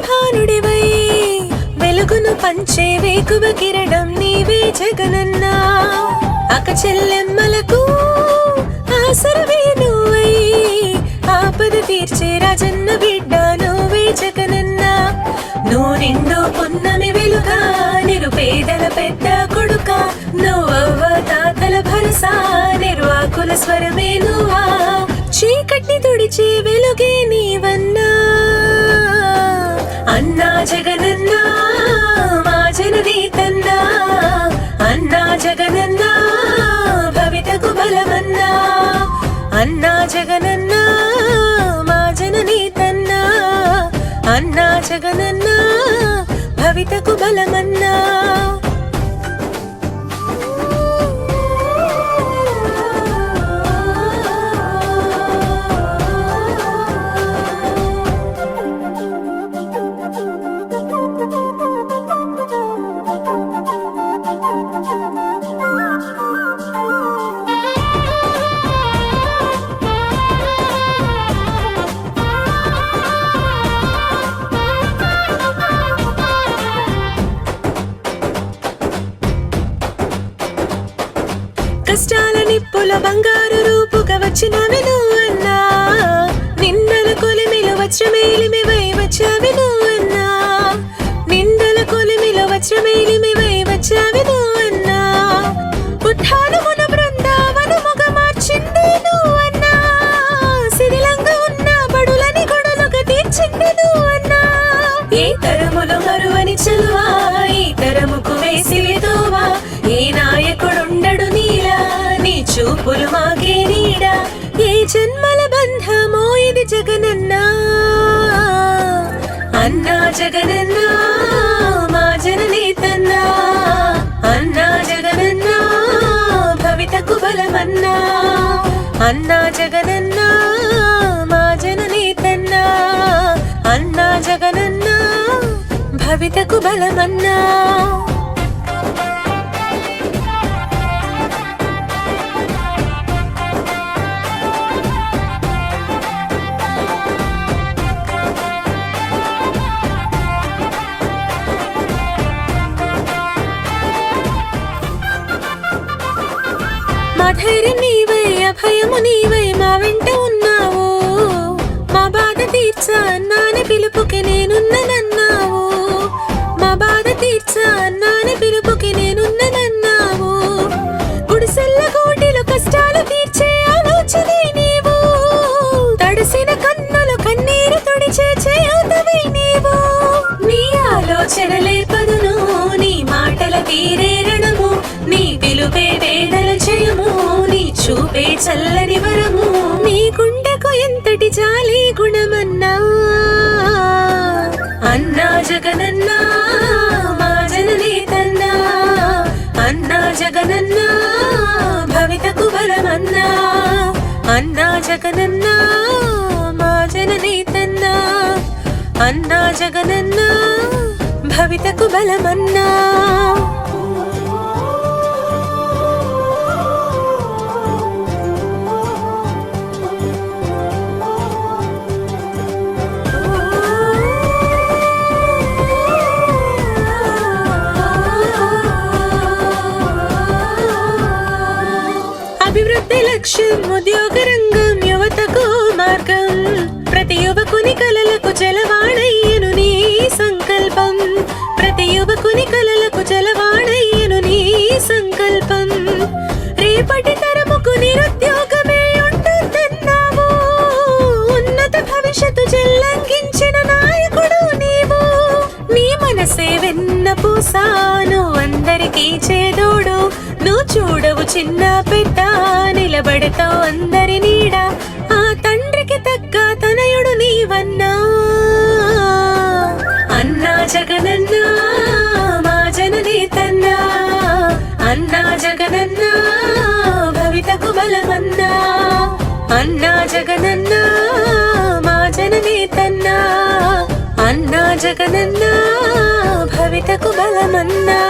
భానుడివై వెలుగును పంచే వేకువ కిరణం నీవే జగనన్నా అక్క చెల్లెమ్మలకు ఆసరవే నువ్వై ఆపద తీర్చే రాజన్న బిడ్డ నువ్వే జగనన్నా నువ్వు నిండు పున్నమి వెలుగా నిరుపేదల పెద్ద కొడుక నువ్వవ్వ తాతల భరసా నిర్వాకుల స్వరమే నువ్వా చీకటిని తుడిచే వెలుగే నీవన్నా అన్నా జగనన్నా మా జననీతన్నా అన్నా జగనన్నా భవితకు బలమన్నా అన్నా జగనన్నా మా జననీతన్నా అన్నా జగనన్నా భవితకు బలమన్నా కష్టాల నిప్పుల బంగారు రూపుగా వచ్చినవి నువ్వన్నా నిందల కొలిమిలో వజ్రమేలిమివై వచ్చావి నువ్వన్నా నిందల కొలిమిలో వజ్రమేలిమివై వచ్చావి నువ్వన్నా ఉత్థానమున బృందావనముగా మార్చింది నువ్వన్నా శిథిలంగా ఉన్న బడులని గొడలుగా తీర్చింది నువ్వన్నా ఏ తరములో మరువని చలువా ఈ తరముకు వేసివితోవా ఏ నాయకుడుండడు చూపులు మాకే నీడా ఏ జన్మల బంధమో ఇది జగనన్నా అన్నా జగనన్నా మా జననీతన్నా అన్నా జగనన్నా భవితకు బలమన్నా అన్నా జగనన్నా మా జననీతన్నా అన్నా జగనన్నా భవితకు బలమన్నా ధైర్యం నీవై అభయము నీవై మా వెంట ఉన్నావు మా బాధ తీర్చా అన్నాని పిలుపుకి నేనున్ననన్నావు మా బాధ తీర్చా అన్నాని పిలుపుకి నేనున్ననన్నావు గుడిసెల్ల కోటిలో కష్టాలు తీర్చే ఆలోచనే నీవు తడిసిన కన్నులు కన్నీరు తుడిచే చేయుతవై నీవు నీ ఆలోచనలే పదును నీ మాటల తీరే రణము నీ పిలుపే వేదల జయము నీ చూపే చల్లని వరము నీ గుండెకు ఎంతటి జాలి గుణమన్నా అన్నా జగనన్నా మా జననీతన్నా అన్నా జగనన్నా భవితకు బలమన్నా అన్నా జగనన్నా మా జననీతన్నా అన్నా జగనన్నా భవితకు బలమన్నా అభివృద్ధి లక్ష్యం ఉద్యోగ రంగం యువతకు మార్గం ప్రతి యువకుని కలలకు జలవాణయ్యను నీ సంకల్పం ప్రతి యువకుని కలలకు జలవాణయ్యను నీ సంకల్పం రేపటి తరముకు నిరుద్యోగమే ఉంటుందన్నావు ఉన్నత భవిష్యత్తు చెల్లంకించిన నాయకుడు నీవు నీ మనసే వెన్న పూసాను అందరికీ చేదోడు నువ్వు చూడవు చిన్న పెద్ద నిలబడతావు అందరి నీడ ఆ తండ్రికి తగ్గ తనయుడు నీవన్నా అన్నా జగనన్నా మా జననీతన్నా అన్నా జగనన్నా భవితకు బలమన్నా అన్నా జగనన్నా మా జననీతన్నా అన్నా జగనన్నా భవితకు బలమన్నా